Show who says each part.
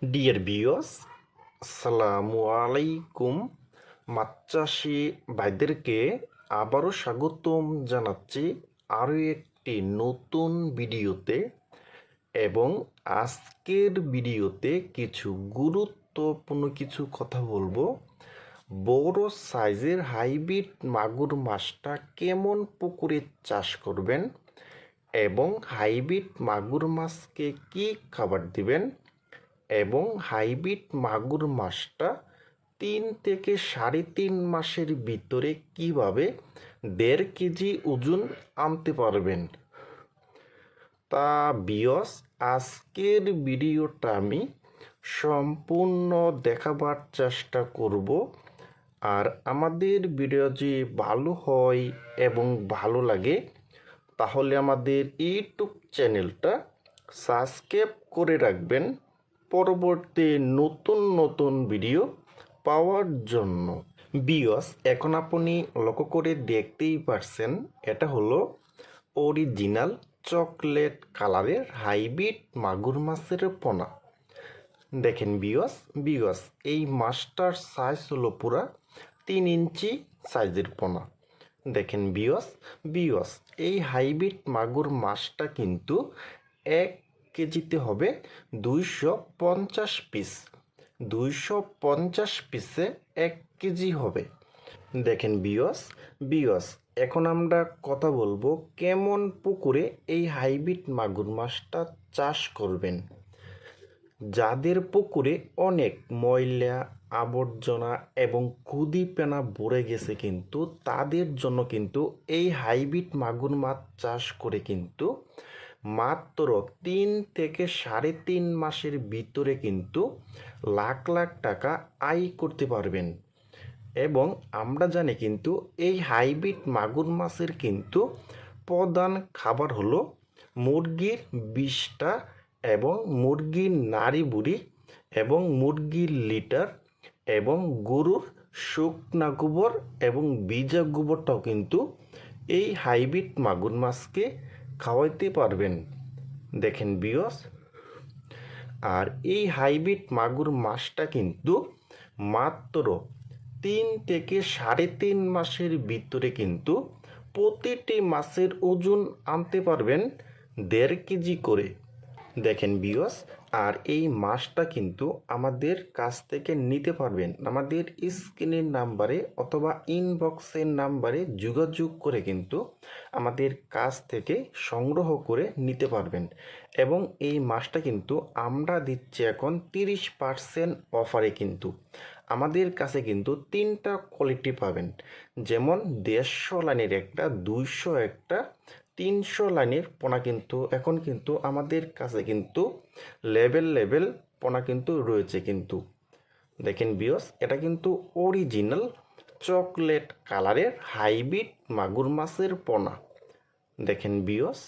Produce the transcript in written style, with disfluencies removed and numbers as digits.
Speaker 1: Dear viewers, আসসালামু আলাইকুম। মাছ চাষি ভাইদেরকে আবারও স্বাগতম জানাচ্ছি আরও একটি নতুন ভিডিওতে। এবং আজকের ভিডিওতে কিছু গুরুত্বপূর্ণ কিছু কথা বলবো। বড় সাইজের হাইব্রিড মাগুর মাছটা কেমন পুকুরে চাষ করবেন এবং হাইব্রিড মাগুর মাছকে কী খাবার দিবেন এবং হাইব্রিড মাগুর মাছটা 3 থেকে 3.5 মাসের ভিতরে কিভাবে 1.5 কেজি ওজন আনতে পারবেন। তা ভিউয়ার্স, আজকের ভিডিওটা আমি সম্পূর্ণ দেখাবার চেষ্টা করব। আর আমাদের ভিডিও যদি ভালো হয় এবং ভালো লাগে তাহলে আমাদের ইউটিউব চ্যানেলটা সাবস্ক্রাইব করে রাখবেন পরবর্তী নতুন নতুন ভিডিও পাওয়ার জন্য। ভিউয়ার্স, এখন আপনি লক্ষ্য করে দেখতেই পারছেন, এটা হলো অরিজিনাল চকলেট কালারের হাইব্রিড মাগুর মাছের পোনা। দেখেন ভিউয়ার্স, এই মাছটার সাইজ হলো পুরা 3 ইঞ্চি সাইজের পোনা। দেখেন ভিউয়ার্স, এই হাইব্রিড মাগুর মাছটা কিন্তু 1 কেজিতে হবে 250 পিস। 250 পিসে 1 কেজি হবে। দেখেন ভিউয়ার্স, এখন আমরা কথা বলবো কেমন পুকুরে এই হাইব্রিড মাগুর মাছটা চাষ করবেন। যাদের পুকুরে অনেক ময়লা আবর্জনা এবং কুদিপেনা ভরে গেছে কিন্তু তাদের জন্য কিন্তু এই হাইব্রিড মাগুর মাছ চাষ করে কিন্তু মাত্র 3 থেকে 3.5 মাসের ভিতরে কিন্তু লাখ লাখ টাকা আয় করতে পারবেন। এবং আমরা জানি কিন্তু এই হাইব্রিড মাগুর মাছের কিন্তু প্রধান খাবার হলো মুরগির বিষটা এবং মুরগির নাড়ি বুড়ি এবং মুরগির লিটার এবং গরুর শুকনা গোবর এবং ভিজা গোবরটাও কিন্তু এই হাইব্রিড মাগুর মাছকে খাওয়াইতে পারবেন। দেখেন ভিউয়ার্স, আর এই হাইব্রিড মাগুর মাছটা কিন্তু মাত্র 3 থেকে 3.5 মাসের ভিতরে কিন্তু প্রতিটি মাছের ওজন আনতে পারবেন 1.5 কেজি করে। দেখেন ভিউয়ার্স, আর এই মাছটা কিন্তু আমাদের কাছ থেকে নিতে পারবেন আমাদের স্ক্রিনের নাম্বারে অথবা ইনবক্সের নাম্বারে যোগাযোগ করে কিন্তু আমাদের কাছ থেকে সংগ্রহ করে নিতে পারবেন। এবং এই মাছটা কিন্তু আমরা দিচ্ছি এখন 30% অফারে। কিন্তু আমাদের কাছে কিন্তু 3টা কোয়ালিটি পাবেন, যেমন 150 লাইনের একটা, 200 একটা, 300 লাইনের পোনা কিন্তু এখন কিন্তু আমাদের কাছে কিন্তু লেভেল পোনা কিন্তু রয়েছে কিন্তু। দেখেন ভিউয়ার্স, এটা কিন্তু অরিজিনাল চকলেট কালারের হাইব্রিড মাগুর মাছের পোনা। দেখেন ভিউয়ার্স,